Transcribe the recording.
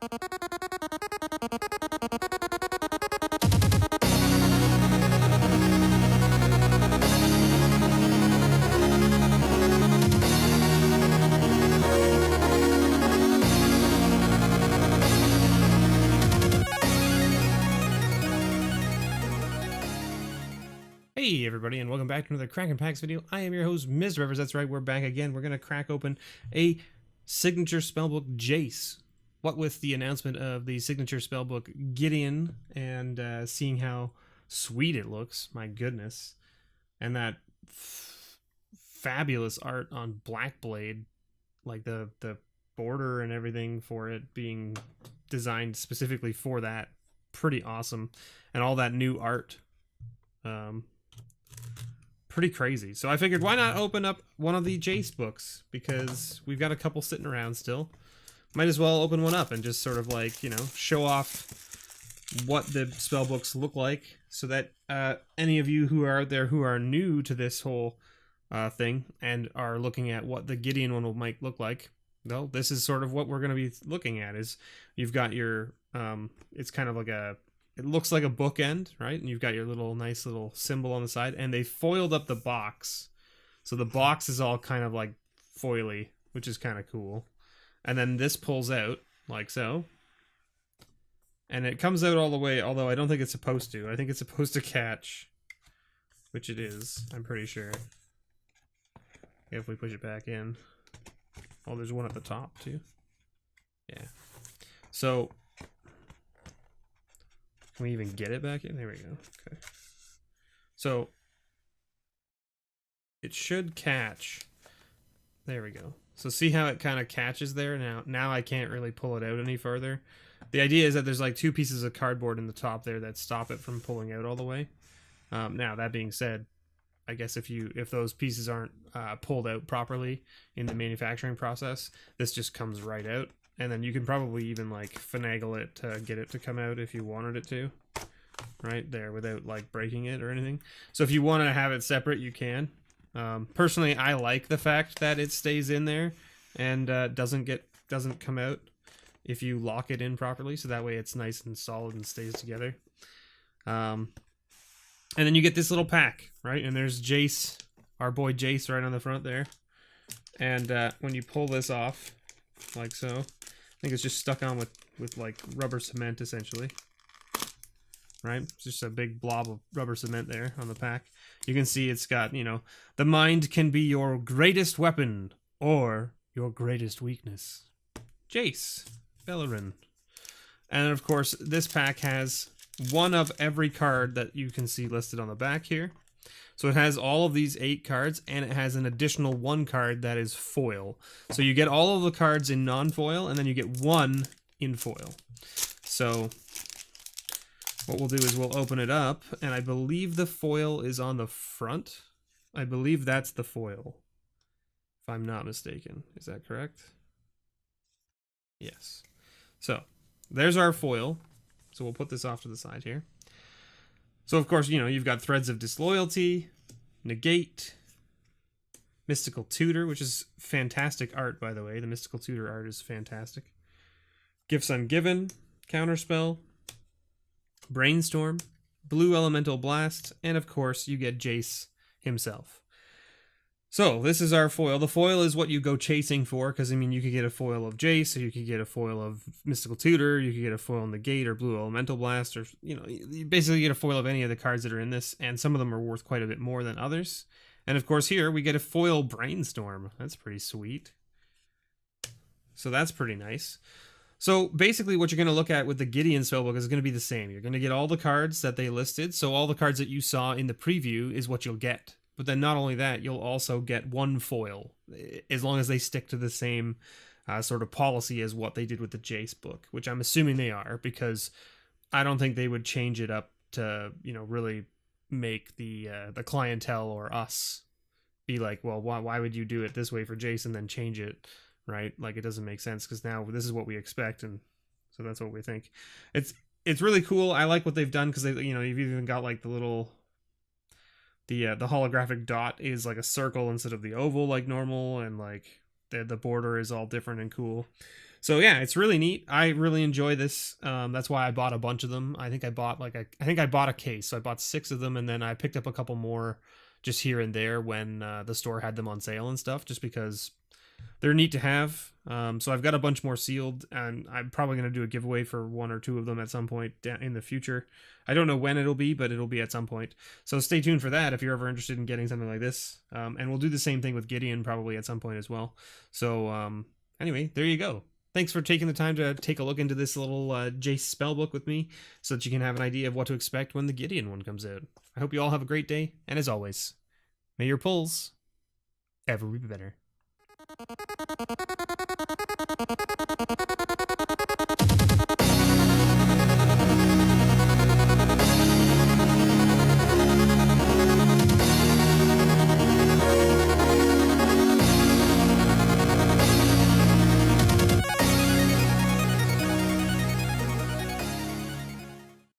Hey everybody, and welcome back to another Crack and Packs video. I am your host, MrBevers. That's right, we're back again. We're going to crack open a Signature Spellbook Jace. What with the announcement of the Signature Spellbook Gideon, and seeing how sweet it looks, my goodness. And that fabulous art on Blackblade, like the border and everything for it being designed specifically for that. Pretty awesome. And all that new art. Pretty crazy. So I figured, why not open up one of the Jace books, because we've got a couple sitting around still. Might as well open one up and just sort of like, you know, show off what the spell books look like, so that any of you who are out there who are new to this whole thing and are looking at what the Gideon one might look like, well, this is sort of what we're going to be looking at. Is you've got your it's kind of like it looks like a bookend, right? And you've got your nice little symbol on the side, and they foiled up the box. So the box is all kind of like foily, which is kind of cool. And then this pulls out like so. And it comes out all the way, although I don't think it's supposed to. I think it's supposed to catch, which it is, I'm pretty sure. If we push it back in. Oh, there's one at the top too. Yeah. So can we even get it back in? There we go. Okay. So it should catch. There we go. So see how it kind of catches there? Now I can't really pull it out any further. The idea is that there's like two pieces of cardboard in the top there that stop it from pulling out all the way. Now that being said, I guess if those pieces aren't pulled out properly in the manufacturing process, this just comes right out. And then you can probably even like finagle it to get it to come out if you wanted it to, right there, without like breaking it or anything. So if you want to have it separate, you can. Personally, I like the fact that it stays in there and doesn't come out if you lock it in properly. So that way it's nice and solid and stays together. And then you get this little pack, right? And there's Jace, our boy Jace, right on the front there. And when you pull this off, like so, I think it's just stuck on with like rubber cement essentially, right? It's just a big blob of rubber cement there on the pack. You can see it's got, you know, the mind can be your greatest weapon or your greatest weakness. Jace Bellerin. And of course this pack has one of every card that you can see listed on the back here. So it has all of these 8 cards, and it has an additional 1 card that is foil. So you get all of the cards in non-foil, and then you get 1 in foil. So what we'll do is we'll open it up, and I believe the foil is on the front. I believe that's the foil, if I'm not mistaken. Is that correct? Yes. So there's our foil. So we'll put this off to the side here. So, of course, you know, you've got Threads of Disloyalty, Negate, Mystical Tutor, which is fantastic art, by the way. The Mystical Tutor art is fantastic. Gifts Ungiven, Counterspell, Brainstorm, Blue Elemental Blast, and, of course, you get Jace himself. So, this is our foil. The foil is what you go chasing for, because, I mean, you could get a foil of Jace, or you could get a foil of Mystical Tutor, you could get a foil in the Gate, or Blue Elemental Blast, or, you know, you basically get a foil of any of the cards that are in this, and some of them are worth quite a bit more than others. And, of course, here, we get a foil Brainstorm. That's pretty sweet. So that's pretty nice. So, basically, what you're going to look at with the Gideon Spellbook is going to be the same. You're going to get all the cards that they listed, so all the cards that you saw in the preview is what you'll get. But then not only that, you'll also get 1 foil, as long as they stick to the same sort of policy as what they did with the Jace book, which I'm assuming they are, because I don't think they would change it up to, you know, really make the clientele or us be like, well, why would you do it this way for Jace and then change it, right? Like, it doesn't make sense, because now this is what we expect, and so that's what we think. It's really cool. I like what they've done, because they, you know, you've even got like the little the holographic dot is like a circle instead of the oval like normal, and like the border is all different and cool. So yeah, it's really neat. I really enjoy this. That's why I bought a bunch of them. I think I bought I bought a case. So I bought 6 of them, and then I picked up a couple more just here and there when the store had them on sale and stuff, just because they're neat to have. So I've got a bunch more sealed, and I'm probably going to do a giveaway for 1 or 2 of them at some point in the future. I don't know when it'll be, but it'll be at some point. So stay tuned for that if you're ever interested in getting something like this. And we'll do the same thing with Gideon probably at some point as well. So anyway, there you go. Thanks for taking the time to take a look into this little Jace spellbook with me so that you can have an idea of what to expect when the Gideon one comes out. I hope you all have a great day, and as always, may your pulls ever be better.